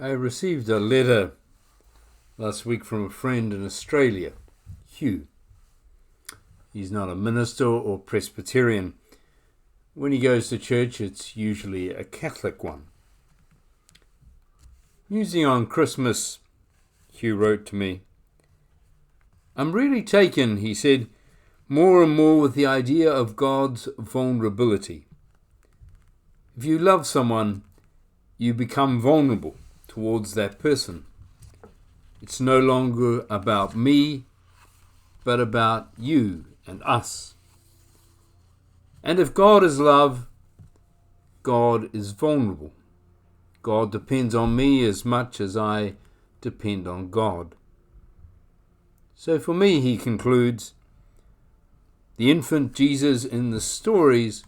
I received a letter last week from a friend in Australia, Hugh. He's not a minister or Presbyterian. When he goes to church, it's usually a Catholic one. Musing on Christmas, Hugh wrote to me, "I'm really taken," he said, "more and more with the idea of God's vulnerability. If you love someone, you become vulnerable towards that person. It's no longer about me, but about you and us. And if God is love, God is vulnerable. God depends on me as much as I depend on God. So for me," he concludes, "the infant Jesus in the stories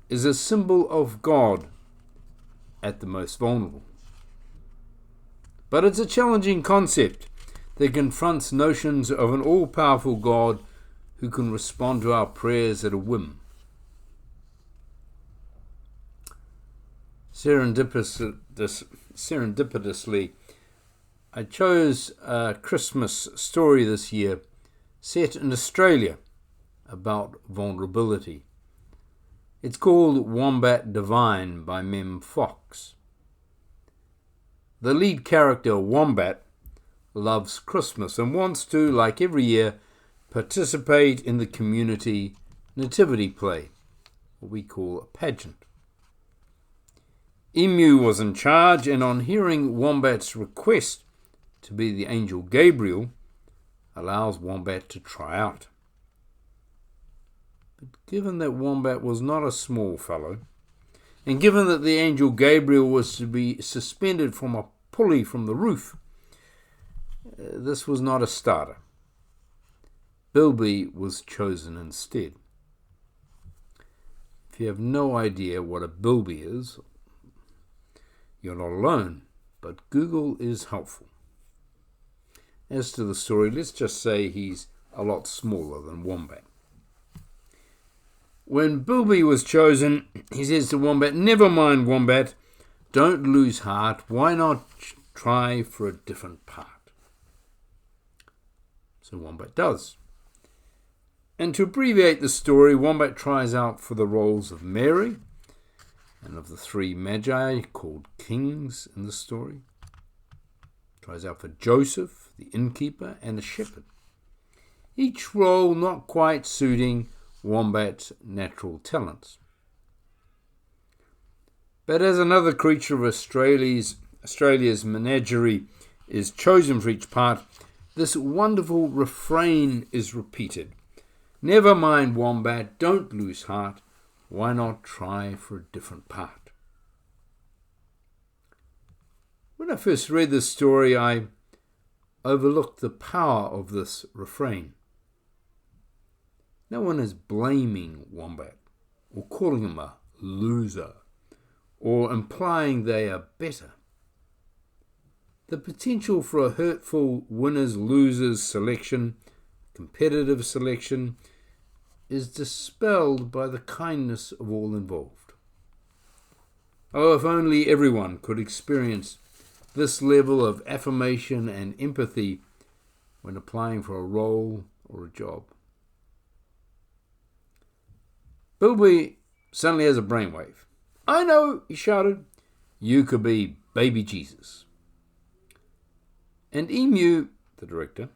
is a symbol of God at the most vulnerable. But it's a challenging concept that confronts notions of an all-powerful God who can respond to our prayers at a whim. Serendipitously, I chose a Christmas story this year set in Australia about vulnerability. It's called Wombat Divine by Mem Fox. The lead character, Wombat, loves Christmas and wants to, like every year, participate in the community Nativity play, what we call a pageant. Emu was in charge, and on hearing Wombat's request to be the angel Gabriel, allows Wombat to try out. But given that Wombat was not a small fellow, and given that the angel Gabriel was to be suspended from a pulley from the roof, this was not a starter. Bilby was chosen instead. If you have no idea what a bilby is, you're not alone, but Google is helpful. As to the story, let's just say he's a lot smaller than Wombat. When Bilby was chosen, he says to Wombat, "Never mind, Wombat, don't lose heart. Why not try for a different part?" So Wombat does. And to abbreviate the story, Wombat tries out for the roles of Mary and of the three magi called kings in the story. Tries out for Joseph, the innkeeper, and a shepherd. Each role not quite suiting Wombat's natural talents. But as another creature of Australia's menagerie is chosen for each part, this wonderful refrain is repeated. "Never mind, Wombat, don't lose heart. Why not try for a different part?" When I first read this story, I overlooked the power of this refrain. No one is blaming Wombat, or calling him a loser, or implying they are better. The potential for a hurtful winners-losers selection, competitive selection, is dispelled by the kindness of all involved. Oh, if only everyone could experience this level of affirmation and empathy when applying for a role or a job. Bilby suddenly has a brainwave. "I know," he shouted. "You could be baby Jesus." And Emu, the director,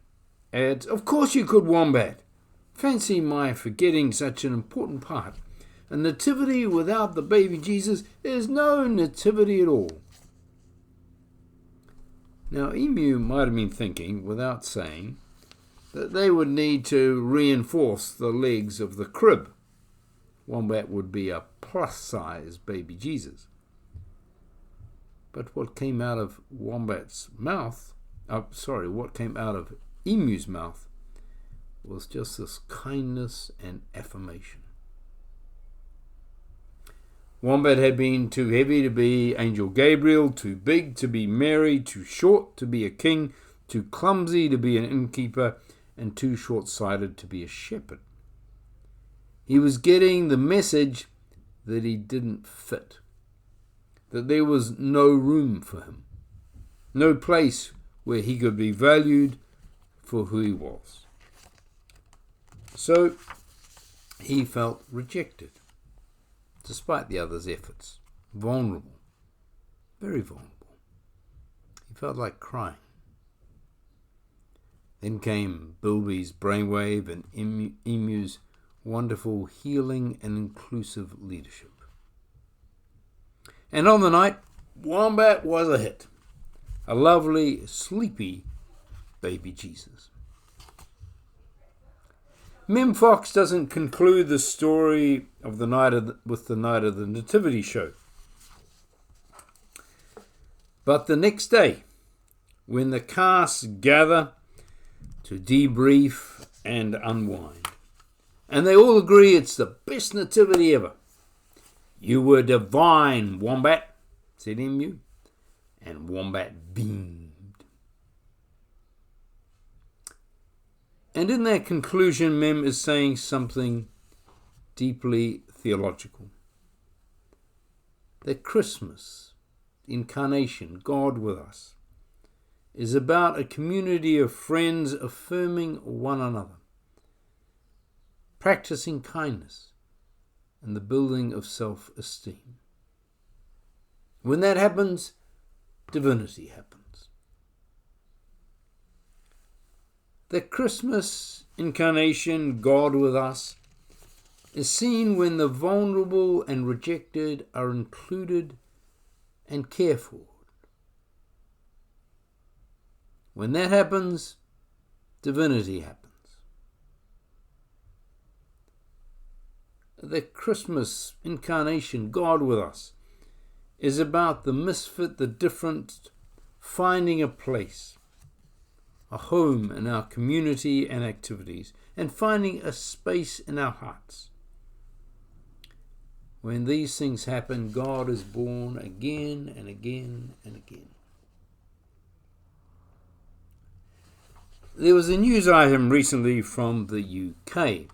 adds, "Of course you could, Wombat. Fancy my forgetting such an important part. A nativity without the baby Jesus is no nativity at all." Now, Emu might have been thinking, without saying, that they would need to reinforce the legs of the crib. Wombat would be a plus-size baby Jesus. But what came out of what came out of Emu's mouth was just this kindness and affirmation. Wombat had been too heavy to be Angel Gabriel, too big to be Mary, too short to be a king, too clumsy to be an innkeeper, and too short-sighted to be a shepherd. He was getting the message that he didn't fit, that there was no room for him. no place where he could be valued for who he was. So he felt rejected, despite the others' efforts, vulnerable, very vulnerable. He felt like crying. Then came Bilby's brainwave and Emu's wonderful healing and inclusive leadership. And on the night, Wombat was a hit. A lovely, sleepy baby Jesus. Mem Fox doesn't conclude the story of with the night of the Nativity show. But the next day, when the cast gather to debrief and unwind, and they all agree it's the best nativity ever. "You were divine, Wombat," said Emu, and Wombat beamed. And in that conclusion, Mem is saying something deeply theological. That Christmas, incarnation, God with us, is about a community of friends affirming one another, practicing kindness, and the building of self-esteem. When that happens, divinity happens. The Christmas incarnation, God with us, is seen when the vulnerable and rejected are included and cared for. When that happens, divinity happens. The Christmas incarnation, God with us, is about the misfit, the different, finding a place, a home in our community and activities, and finding a space in our hearts. When these things happen, God is born again and again and again. There was a news item recently from the UK.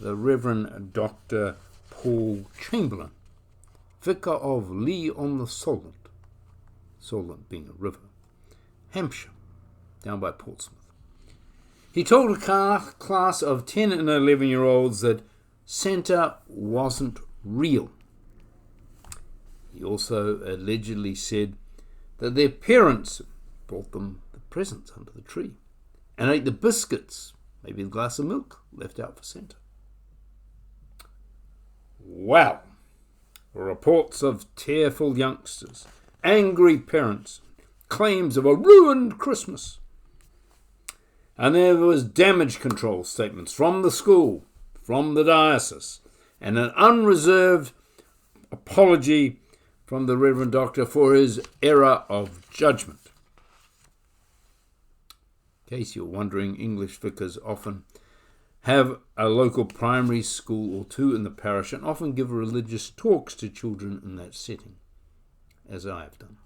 The Reverend Dr. Paul Chamberlain, vicar of Lee on the Solent, Solent being a river, Hampshire, down by Portsmouth. He told a class of 10 and 11-year-olds that Santa wasn't real. He also allegedly said that their parents brought them the presents under the tree and ate the biscuits, maybe a glass of milk, left out for Santa. Wow! Reports of tearful youngsters, angry parents, claims of a ruined Christmas. And there was damage control statements from the school, from the diocese, and an unreserved apology from the Reverend Doctor for his error of judgment. In case you're wondering, English vicars often have a local primary school or two in the parish and often give religious talks to children in that setting, as I have done.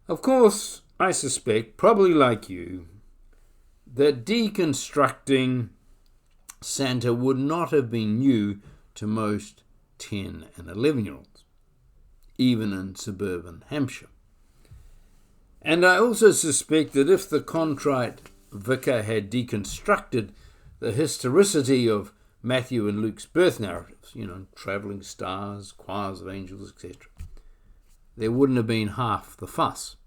Of course, I suspect, probably like you, that deconstructing Santa would not have been new to most 10 and 11-year-olds, even in suburban Hampshire. And I also suspect that if the contrite vicar had deconstructed the historicity of Matthew and Luke's birth narratives, travelling stars, choirs of angels, etc., there wouldn't have been half the fuss.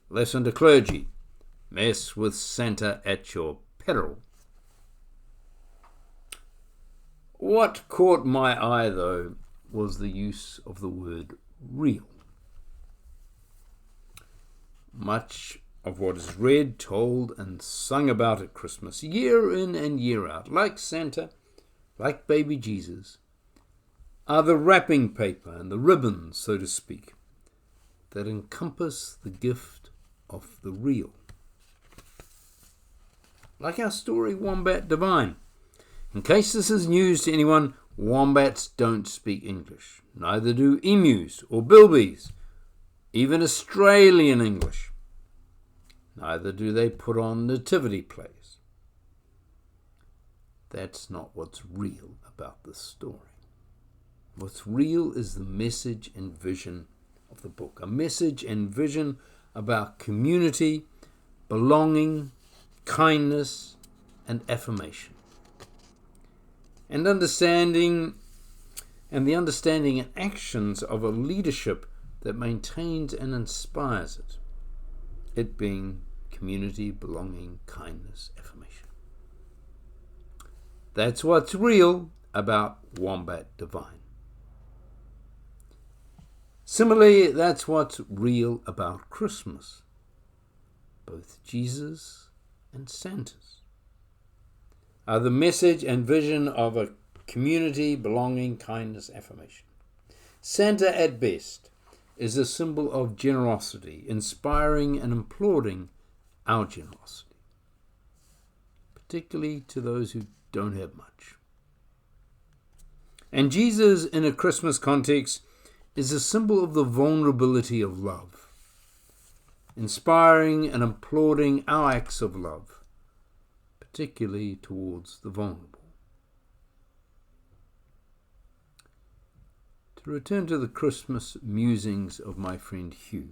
Lesson to clergy: mess with Santa at your peril. What caught my eye, though, was the use of the word real. Much of what is read, told, and sung about at Christmas, year in and year out, like Santa, like baby Jesus, are the wrapping paper and the ribbons, so to speak, that encompass the gift of the real. Like our story, Wombat Divine. In case this is news to anyone, wombats don't speak English. Neither do emus or bilbies, even Australian English. Neither do they put on nativity plays. That's not what's real about this story. What's real is the message and vision of the book, a message and vision about community, belonging, kindness, and affirmation. And the understanding and actions of a leadership that maintains and inspires it. It being community, belonging, kindness, affirmation. That's what's real about Wombat Divine. Similarly, that's what's real about Christmas, both Jesus and Santa's, are the message and vision of a community, belonging, kindness, affirmation. Santa, at best, is a symbol of generosity, inspiring and applauding our generosity, particularly to those who don't have much. And Jesus, in a Christmas context, is a symbol of the vulnerability of love, inspiring and applauding our acts of love, particularly towards the vulnerable. To return to the Christmas musings of my friend Hugh,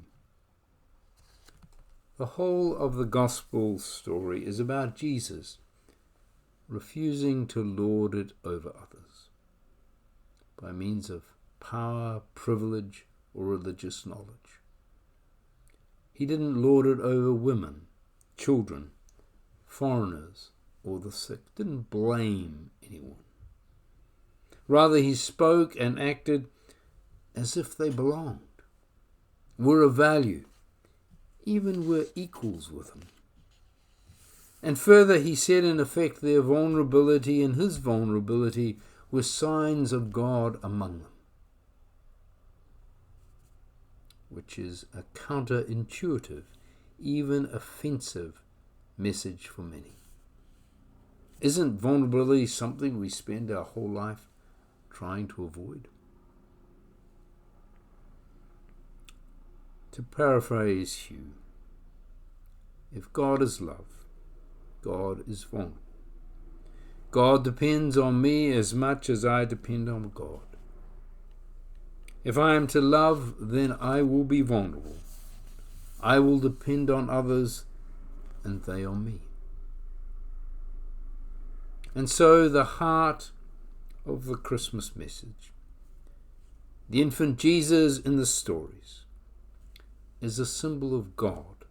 the whole of the gospel story is about Jesus refusing to lord it over others by means of power, privilege, or religious knowledge. He didn't lord it over women, children, foreigners, or the sick. Didn't blame anyone. Rather, he spoke and acted as if they belonged, were of value, even were equals with him. And further, he said in effect their vulnerability and his vulnerability were signs of God among them, which is a counterintuitive, even offensive message for many. Isn't vulnerability something we spend our whole life trying to avoid? To paraphrase Hugh, if God is love, God is vulnerable. God depends on me as much as I depend on God. If I am to love, then I will be vulnerable. I will depend on others, and they on me. And so the heart of the Christmas message, the infant Jesus in the stories, is a symbol of God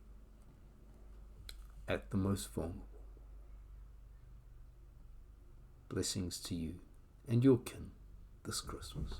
at the most vulnerable. Blessings to you and your kin this Christmas.